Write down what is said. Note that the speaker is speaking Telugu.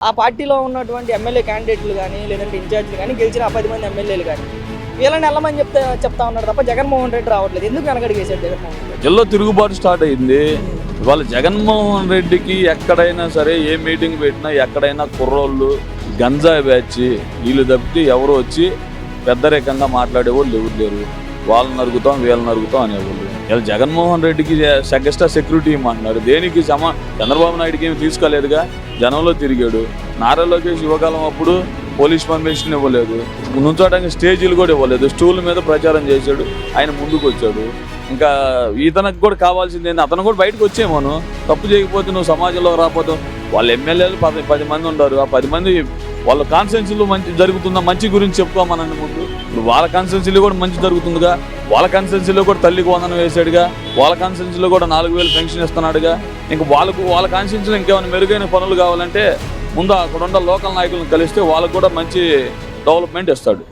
ఆ పార్టీలో ఉన్నటువంటి ఎమ్మెల్యే క్యాండిడేట్లు కానీ లేదంటే ఇన్ఛార్జ్లు కానీ గెలిచిన 10 మంది ఎమ్మెల్యేలు కానీ వీళ్ళని వెళ్ళమని చెప్తా ఉన్నాడు తప్ప జగన్మోహన్ రెడ్డి రావట్లేదు. ఎందుకు వెనకడిగేశాడు జగన్మోహన్ రెడ్డి? ప్రజల్లో తిరుగుబాటు స్టార్ట్ అయింది. ఇవాళ జగన్మోహన్ రెడ్డికి ఎక్కడైనా సరే ఏ మీటింగ్ పెట్టినా ఎక్కడైనా కుర్రోళ్ళు గంజాయి బ్యాచ్ వీళ్ళు తప్పితే ఎవరు వచ్చి పెద్దరికంగా మాట్లాడేవాళ్ళు ఎవరు లేరు. వాళ్ళని నరుగుతాం వీళ్ళని నరుగుతాం అనేవాళ్ళు. ఇలా జగన్మోహన్ రెడ్డికి ఎక్స్ట్రా సెక్యూరిటీ ఇమ్మంటున్నాడు. దేనికి చంద్రబాబు నాయుడుకి ఏమి తీసుకోలేదుగా, జనంలో తిరిగాడు. నారా లోకేష్ యువకాలం అప్పుడు పోలీస్ పర్మిషన్ ఇవ్వలేదు, నుంచోడానికి స్టేజీలు కూడా ఇవ్వలేదు, స్టూల్ మీద ప్రచారం చేశాడు, ఆయన ముందుకు వచ్చాడు. ఇంకా ఇతనికి కూడా కావాల్సింది ఏంటి, అతను కూడా బయటకు వచ్చేమోను. తప్పు చేయకపోతే నువ్వు సమాజంలో రాకపోతే వాళ్ళ ఎమ్మెల్యేలు 10 మంది ఉన్నారు. ఆ 10 మంది వాళ్ళ కాన్స్టిట్యున్సీలో మంచి జరుగుతుందా, మంచి గురించి చెప్పుకోమనండి ముందు. ఇప్పుడు వాళ్ళ కాన్స్టిట్యున్సీలో కూడా మంచి జరుగుతుందిగా, వాళ్ళ కాన్స్టిట్యున్సీలో కూడా తల్లికి వందనం వేసాడుగా, వాళ్ళ కాన్స్టిట్యున్సీలో కూడా 4000 పెన్షన్ ఇస్తున్నాడుగా. ఇంకా వాళ్ళ కాన్స్టిట్యున్సీలో ఇంకేమైనా మెరుగైన పనులు కావాలంటే ముందు అక్కడ ఉన్న లోకల్ నాయకులను కలిస్తే వాళ్ళకు కూడా మంచి డెవలప్మెంట్ ఇస్తాడు.